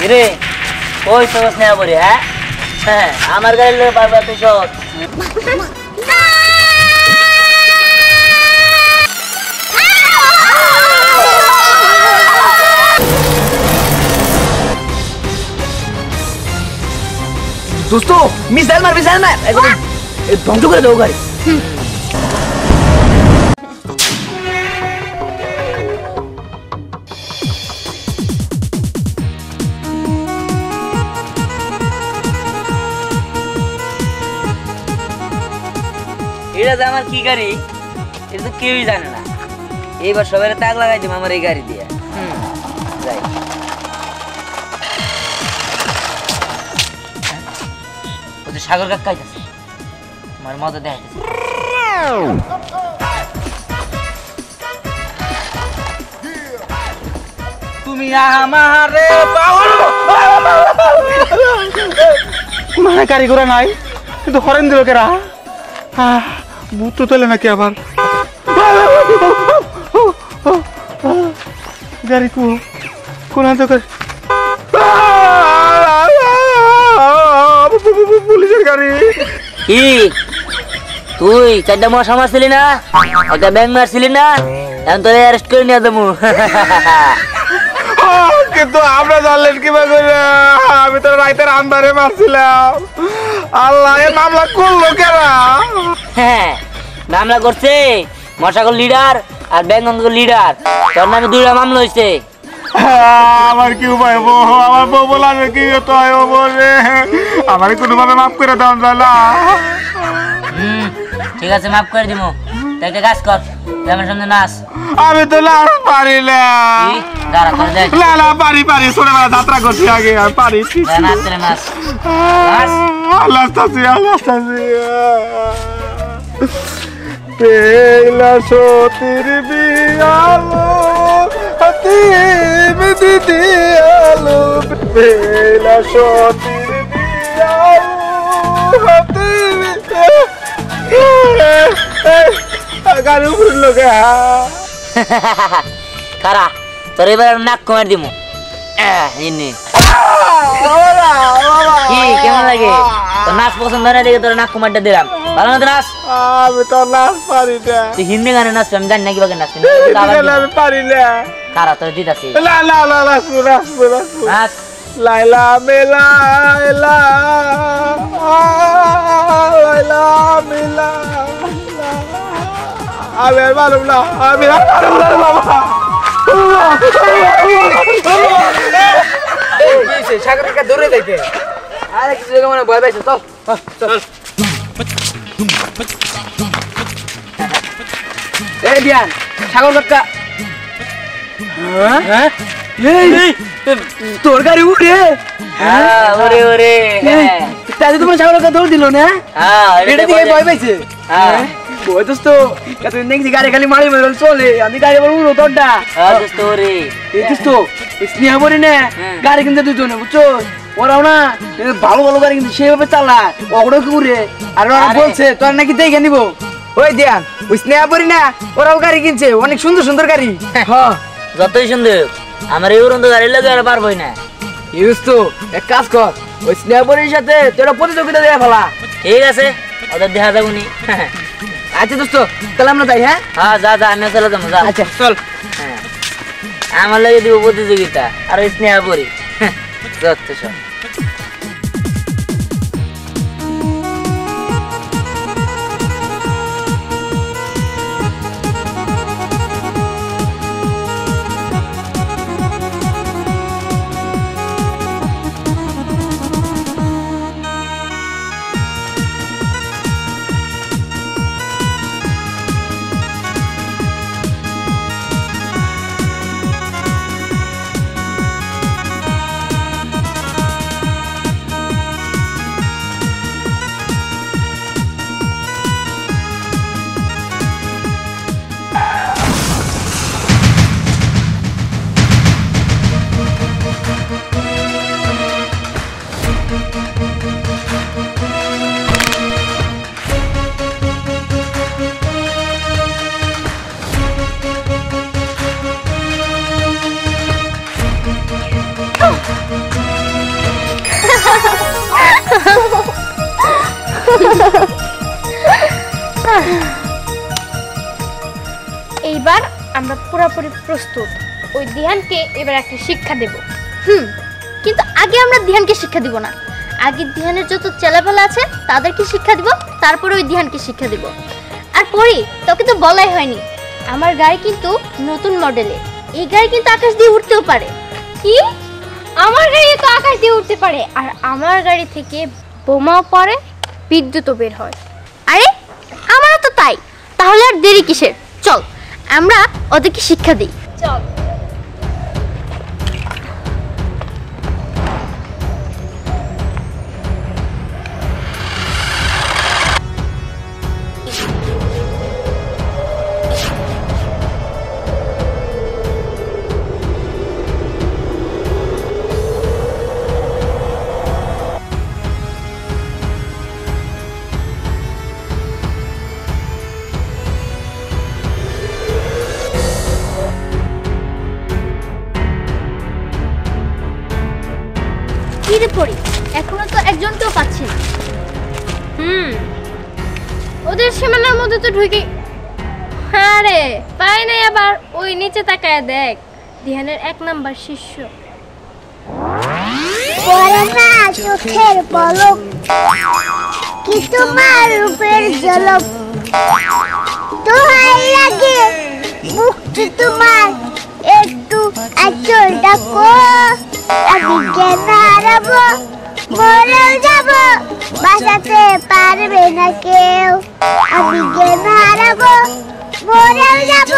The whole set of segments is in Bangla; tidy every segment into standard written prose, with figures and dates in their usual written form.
রে ওই সহজ নেওয়া পড়ি হ্যাঁ হ্যাঁ আমার গাড়ি লোক পারবা তুই সহজ দোস্ত মিসাইল মার একদম ধ্বংস করে দেবো গাড়ি এটা যে আমার কি গাড়ি এটা তো কেউই জানে না এইবার সবাই তাক লাগাই দিব আমার এই গাড়ি দিয়ে যাই ও তো সাগর কাকা আইতাছে আমার মজা দেখাইতেছে তুমি আমারে মানে গাড়ি ঘোড়া নাই কিন্তু হরেন দিল কেরা ভূত তো তোলে নাকি আবার গাড়ি কোন পুলিশের গাড়ি কি তুই চারটা মশা মারছিলি না একটা ব্যাংক মারছিলি না এখন তোর অ্যারেস্ট করে নিয়ে যাবো কিন্তু আমরা জানলেন কিভাবে আমি তো রাইতের আন্ধারে মারছিলাম আল্লাহ এ মামলা করলো কেনা হ্যাঁ মামলা করছে মশাগর লিডার আর ব্যাংক লিডার তোর নামে দুইটা মামলা হয়েছে আমার কি উপায় আমার বউ বলা কি তো রে আমার কোনোভাবে মাফ করে দেওয়া যায় না ঠিক আছে মাফ করে দিব একটা কাজ কর আমার সামনে নাচ আমি তো নাচ পারি না দাঁড়া করে দেখ না পারি ছোটবেলা যাত্রা করছি আগে আমি পারি নাচ চলে নাচ আল্লাহ পেলা সতীর বিয়ালো হাতিম দিদি আলো পেলা সতীর বিয়ালো হাতিম গাড়ি উঠলো গে খারা তোর এবার নাক কমার দিব কি কেমন লাগে তোর নাচ পছন্দ না দেখে তোর নাক কুমারটা দিলাম ভালো না তো নাচ আমি তো নাচ পারি না তুই হিন্দি গানে নাচবি আমি জানি না কিভাবে নাচবি আমি পারি না খারা তোর দিতাছি নাচ লাইলা মেলা লাইলা মেলা আমি আর মালুম না আমি আর মালুম না বাবা সাগরকে দৌড়ে যাইতে আরে কিছু জায়গা মানে ভয় পাইছে চল চল এই বিয়ান সাগর কাকা হ্যাঁ তোর গাড়ি উড়ে ওরে ওরে তাই তোমার সাগর কাকা দৌড় দিল না এটা দিয়ে ভয় পাইছে ওই দোস্ত এতদিন দেখছি গাড়ি খালি মারি মারি চলে আমি গাড়ি আবার উড়ো তোরটা দোস্ত ওরে এই দোস্ত স্নেহা বলি না গাড়ি কিনতে দুজনে বুঝছো ওরাও না ভালো ভালো গাড়ি কিন্তু সেভাবে চালায় ওগুলো কি উড়ে আর ওরা বলছে তোর নাকি দেখে নিবো ওই দেন ওই স্নেহা বলি না ওরাও গাড়ি কিনছে অনেক সুন্দর সুন্দর গাড়ি হ্যাঁ যতই সুন্দর আমার এই উড়ন্ত গাড়ি লাগে আর পারবই না এই দোস্ত এক কাজ কর ওই স্নেহা বলির সাথে তোরা প্রতিযোগিতা দেয়া ফেলা ঠিক আছে ওদের দেখা যাবো নি আচ্ছা দোস্ত তাহলে আমরা যাই হ্যাঁ হ্যাঁ যা যা আমি চলে যাবো যা আচ্ছা চল হ্যাঁ আমার লাগে দিব প্রতিযোগিতা আর স্নেহা পরি যত সব পুরোপুরি প্রস্তুত। ওই ধ্যানকে এবার একটা শিক্ষা দেব। কিন্তু আগে আমরা ধ্যানকে শিক্ষা দিব না, আগে ধ্যানের যত চেলাপেলা আছে তাদেরকে শিক্ষা দিব, তারপরে ওই ধ্যানকে শিক্ষা দিব। আর পরি, তোকে তো বলাই হয়নি, আমার গাড়ি কিন্তু নতুন মডেলের। এই গাড়ি কিন্তু আকাশ দিয়ে উঠতেও পারে। কি? আমার গাড়ি তো আকাশ দিয়ে উঠতে পারে, আর আমার গাড়ি থেকে বোমাও পড়ে, বিদ্যুৎও বের হয়। আরে আমারও তো তাই, তাহলে আর দেরি কিসের? চল আমরা ওদেরকে শিক্ষা দিই। চল। কিরে পড়ি, এখনো তো একজনকেও পাচ্ছি না। ওদের সীমানার মধ্যে তো ঢুকে। হ্যাঁ রে, পাই নাই। আবার ওই নিচে তাকায় দেখ, ধ্যানের 1 নাম্বার শিষ্য। পরে না চোখের পলক, কি তোমার রূপের ঝলক, দোহাই লাগে মুক্তি তোমার, একটু আঁচল ডাকো। আমি জ্ঞান হারাবো, মরেও যাব, বাঁচাতে পারবে না কেউ। আমি জ্ঞান হারাবো, মরেও যাব,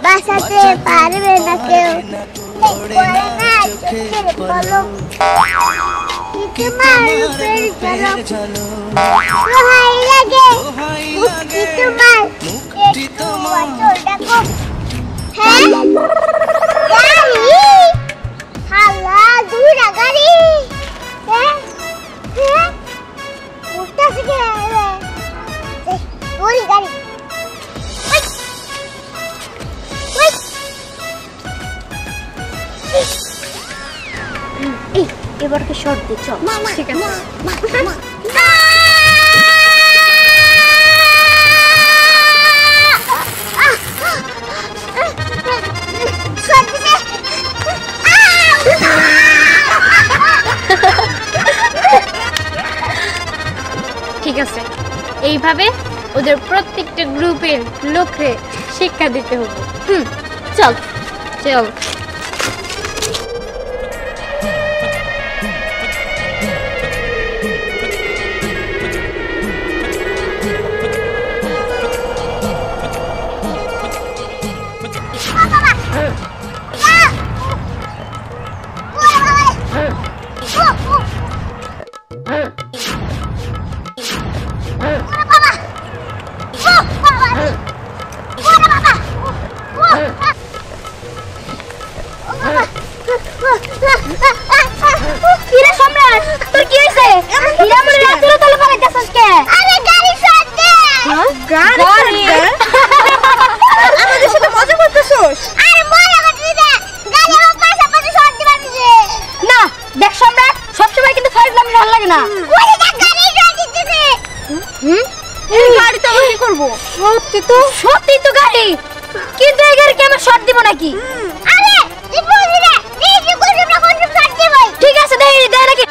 বাঁচাতে পারবে না কেউ। পরে না চোখের পলক, কি তোমার রূপের ঝলক, দোহাই লাগে মুক্তি তোমার, একটু আঁচল ডাকো। হ্যাঁ গাড়ি, হাল্লা দুইটা গাড়ি। হ্যাঁ হ্যাঁ উঠতেছে কে? ওই গাড়ি। এবারকে শর্ট দে, চল। ঠিক আছে। ঠিক আছে, এইভাবে ওদের প্রত্যেকটা গ্রুপের লোকরে শিক্ষা দিতে হবে। চল চল। কিরে সম্রাট, তোর কি হইছে? হীরা মনে রাতের তলে পালাইতাছস কে? আরে গাড়ি শর্ট দে। গাড়ি? আমাদের সাথে মজা করতেছস? আরে মজা করতেছি না, গাড়ি আমার পাশাপাশি শর্ট দিবা দিছে। না দেখ সম্রাট, সবসময় কিন্তু ফাইজলামি ভালো লাগে না। ওই দেখ গাড়ি শর্ট দিতেছে। এই গাড়ি তো কি করব? সত্যি তো গাড়ি, কিন্তু এই গাড়ি কি আমি শর্ট দিব নাকি? আরে তুই বুঝবি না, দেখি কোন শর্ট দিব। ঠিক আছে, দে নাকি।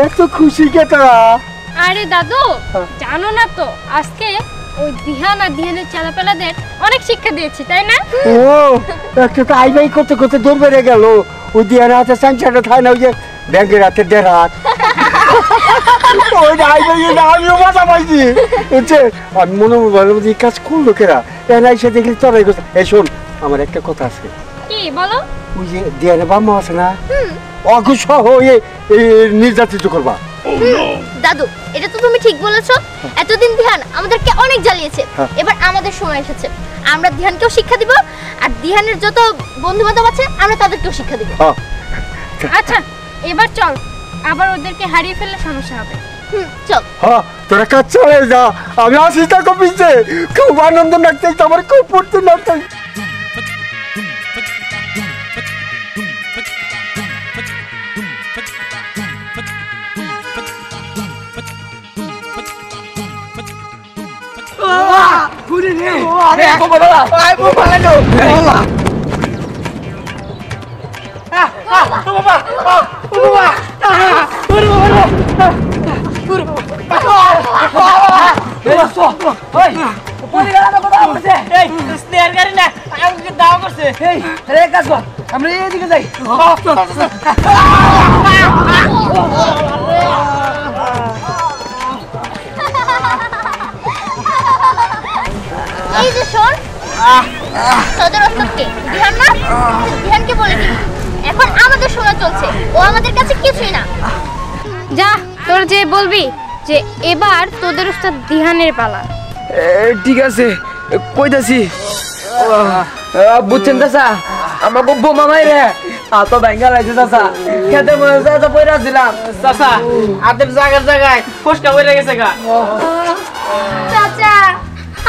এত খুশি কে তোরা? আরে দাদু, জানো না তো আজকে ওই ধ্যান আর ধ্যানের চালাপেলাদের অনেক শিক্ষা দিয়েছি, তাই না? ও একটা তো আই বাই করতে করতে দৌড় বেড়ে গেল। ওই ধ্যান হাতে সানচাটা খায় না, ওই যে ব্যাংকের হাতে 1.5 হাত। ওই আই বাই আমিও মজা পাইছি। আমি মনে ভালো এই কাজ করলো কেরা? এরা এসে দেখলি তোরাই কথা। এই শোন, আমার একটা কথা আছে। কি বলো? ওই যে ধ্যানের বাম্মা আছে না, অঘুষ নির্যাতিত করবা। দাদু এটা তো তুমি ঠিক বলেছো। এতদিন ধ্যান আমাদেরকে অনেক জ্বালিয়েছে, এবার আমাদের সময় এসেছে। আমরা ধ্যানকেও শিক্ষা দিব, আর ধ্যানের যত বন্ধু বান্ধব আছে আমরা তাদেরকেও শিক্ষা দিব। আচ্ছা এবার চল, আবার ওদেরকে হারিয়ে ফেললে সমস্যা হবে। চল। হ্যাঁ তোরা কাজ চলে যা, আমি আসি তা কপিছে। খুব আনন্দ লাগছে, আমার খুব পড়তে লাগছে। আমরা এদিকে যাই। এই যে শোন, তোদের ওস্তাদকে ধ্যান না, ধ্যানকে বলে দিবি এখন আমাদের সময় চলছে, ও আমাদের কাছে কিছুই না। যা তোর যে বলবি যে এবার তোদের ওস্তাদ ধ্যানের পালা। ঠিক আছে, কইতাছি। বুঝছেন চাচা, আমাকে বোমা মাইরে তো ব্যাঙ্গা লাগছে চাচা। খেতে মনে চাচা পয়রা ছিলাম চাচা, আদের জায়গার জায়গায় ফসকা পয়রা গেছে গা। চাচা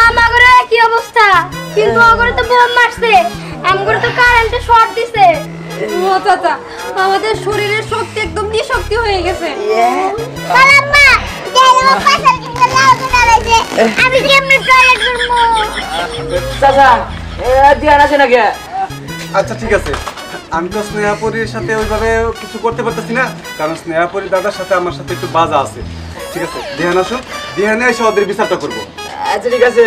আমাগরে কি অবস্থা, কিন্তু ওগরে তো বোম মারছে, আমগরে তো কারেন্টে শর্ট দিছে। ও চাচা আমাদের শরীরের শক্তি একদম নিঃশক্তি হয়ে গেছে। আম্মা দেলো পাশার কিনতে লাউ দাঁড়াইছে, আমি কেমনে টয়লেট করব? চাচা ধ্যান আছে নাকি? আচ্ছা ঠিক আছে, আমি তো স্নেহাপুরীর সাথে ওইভাবে কিছু করতে পারতেছি না, কারণ স্নেহাপুরীর দাদার সাথে আমার সাথে একটু বাজা আছে। ঠিক আছে, ধ্যান আসুন, ধ্যানে এসে ওদের বিচারটা করবো। আচ্ছা ঠিক আছে।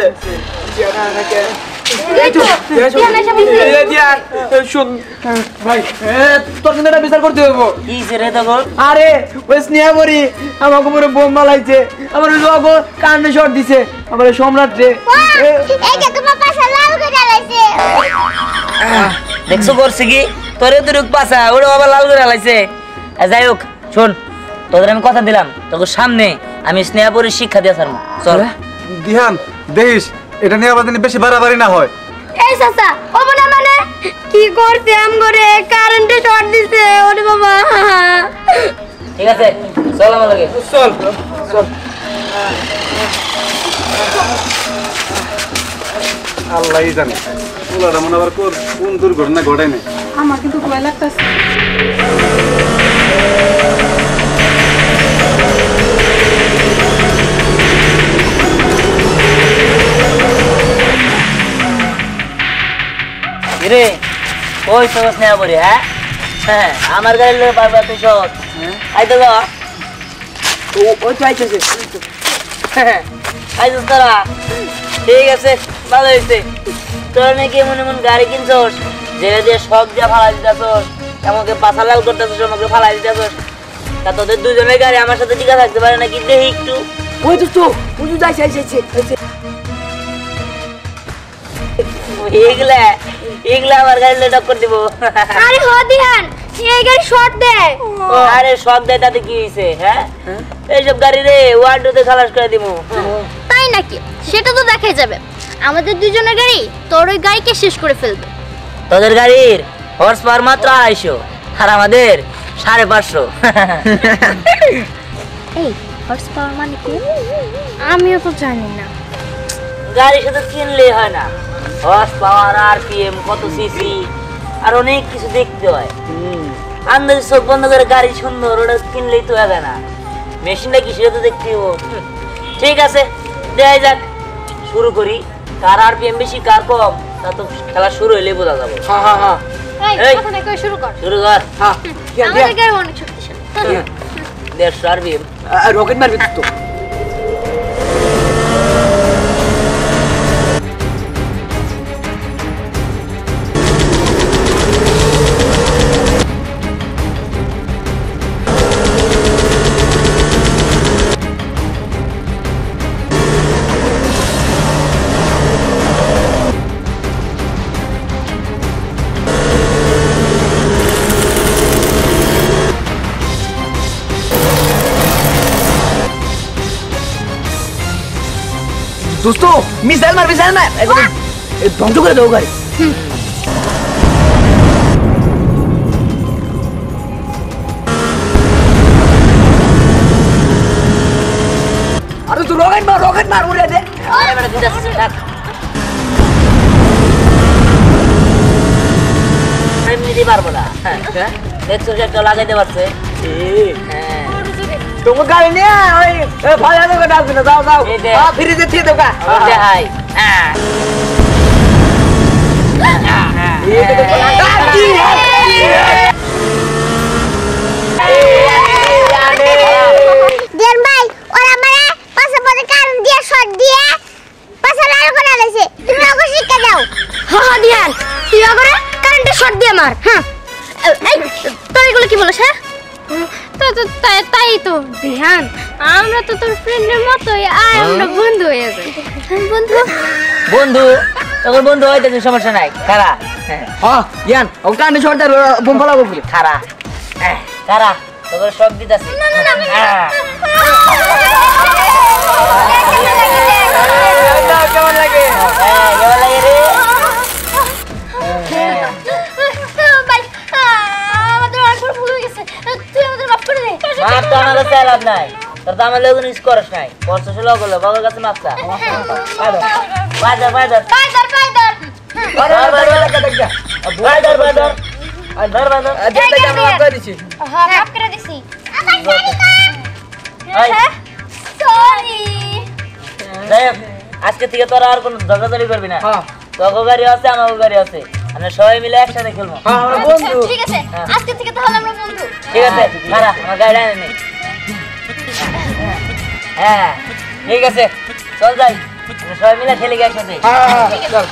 তোর কিন্তু বিচার করতে হইব। কি রে তখন? আরে ওই স্নেহাবরি আমাকে পুরো বোম মালাইছে, আমার লোগো কানে শর্ট দিছে, আমার সম্রাট রে। এইটা তোমার পাশা লাল করে দাঁড়াইছে। দেখছো করছে কি তোরে তো রুক পাসা ওরে বাবা লাল করে লাইছে। যাই হোক শোন, তোদের আমি কথা দিলাম তোকে সামনে আমি স্নেহাপুরের শিক্ষা দিয়ে ছাড়বো। চল ধ্যান দেখিস এটা নিয়ে আবার বেশি বাড়াবাড়ি না হয়। এই চাচা ও মনে মানে কি করতে আমগরে কারেন্টে শর্ট দিছে। ওরে বাবা ঠিক আছে, চল আমার লগে চল চল। আল্লাহই জানে ওলাটা মনে আবার কোন দুর্ঘটনা ঘটায় নাই। আমার কিন্তু ভয় লাগতেছে। রে ওই তো স্নেহাপুরি। হ্যাঁ হ্যাঁ আমার গাড়ি লোক পারবা তুই সব আইতো গো। ওই তো আইতেছে। আইতো তোরা? ঠিক আছে, ভালো হয়েছে। তোরা নাকি মনে মন গাড়ি কিনছস, যে যে শখ দিয়ে ফালাই দিতেছস, আমাকে পাছা লাল করতেছস, আমাকে ফালাই দিতেছস। তা তোদের দুজনের গাড়ি আমার সাথে টিকা থাকতে পারে নাকি দেখি একটু। ওই তো বুঝু যাইছে আইছে। এগুলা এগুলা আমার গাড়ি লেট করে দিব। আরে হ ধ্যান এই গাড়ি শর্ট দেয়। আরে শখ দেয় তাতে কি হয়েছে? হ্যাঁ এইসব গাড়ি রে ওয়ার্ডতে খালাস করে দিব। তাই নাকি? সেটা তো দেখাই যাবে। আমাদের দুজনের গাড়ি তোর ওই গাড়িকে শেষ করে ফেলবে। তোদের গাড়ির হর্স পাওয়ার মাত্র 250 আর আমাদের 550। এই হর্স পাওয়ার মানে কি? আমিও তো জানি না। গাড়ি শুধু কিনলেই হয় না, হর্স পাওয়ার, আরপিএম, কত সিসি আর অনেক কিছু দেখতে হয়। আন্দাজে চোখ বন্ধ করে গাড়ি সুন্দর ওটা কিনলেই তো হবে না, মেশিনটা কি সেটা তো দেখতে হবো। ঠিক আছে দেখাই যাক, শুরু করি। কার আরপিএম বেশি কার কম তা তো খেলা শুরু হইলেই বোঝা যাবে। এই কথা না কই শুরু কর। শুরু কর। আমাদের গাড়ি অনেক শক্তিশালী। 150 আরপিএম। রকেট মারবি তো। দোস্ত মিসাইল মার একদম ধ্বংস করে দেবো গাড়ি। আরে তুই রকেট মার উড়ে দে। আরে বেটা দুইটা সিসি থাক এমনিতেই পারবো না। দেখছো যে একটা লাগাইতে পারছে। হ্যাঁ তোমার গাড়ি নিয়ে ওই ভালো করে ডাকবি না, যাও ফ্রিজে দিয়ে দেবো। হাই দিয়ান ভাই ওরা আমারে পাশাপাশি কারণ দিয়ে শট দিয়ে পাশা লাল করে আলেছে, তুমি ওকে শিক্ষা দাও। হ্যাঁ দিয়ান তুই ওরে কারেন্টে শট দিয়ে মার। হ্যাঁ এই তুই এগুলো কি বলছ? হ্যাঁ তাই তো দিয়ান, আমরা তো তোর ফ্রেন্ডের মতোই, আয় আমরা বন্ধু হয়ে যাই। বন্ধু তখন বন্ধু হইতে সমস্যা নাই। খারা হ্যাঁ ইয়ান ও কানে শটটা বোম ফলাবো বলে খারা খারা তোকে শক দিতেছি। কেমন লাগে? কেমন লাগে রে? ভাই আমাদের অনেক ভুল হয়ে গেছে, তুই আমাদের মাফ করে দে। মাপ তো আমার কাছে লাভ নাই, তোর তো আমার লোক ইউজ করিস নাই। কষ্ট ছিল করলো বাবার কাছে মাপটা পাইদার দিচ্ছি। হ্যাঁ মাফ করে দিছি। যাই হোক, আজকে থেকে তোরা আর কোনো ঝগড়াঝাড়ি করবি না। হ্যাঁ তোর গাড়ি আছে আমার গাড়ি আছে, আমরা সবাই মিলে একসাথে খেলবো। আমরা বন্ধু। ঠিক আছে আজকে থেকে তাহলে আমরা বন্ধু। ঠিক আছে খারা আমার গাড়ি আনে নে। হ্যাঁ ঠিক আছে চল যাই, আমরা সবাই মিলে খেলে গিয়ে একসাথে। হ্যাঁ চল।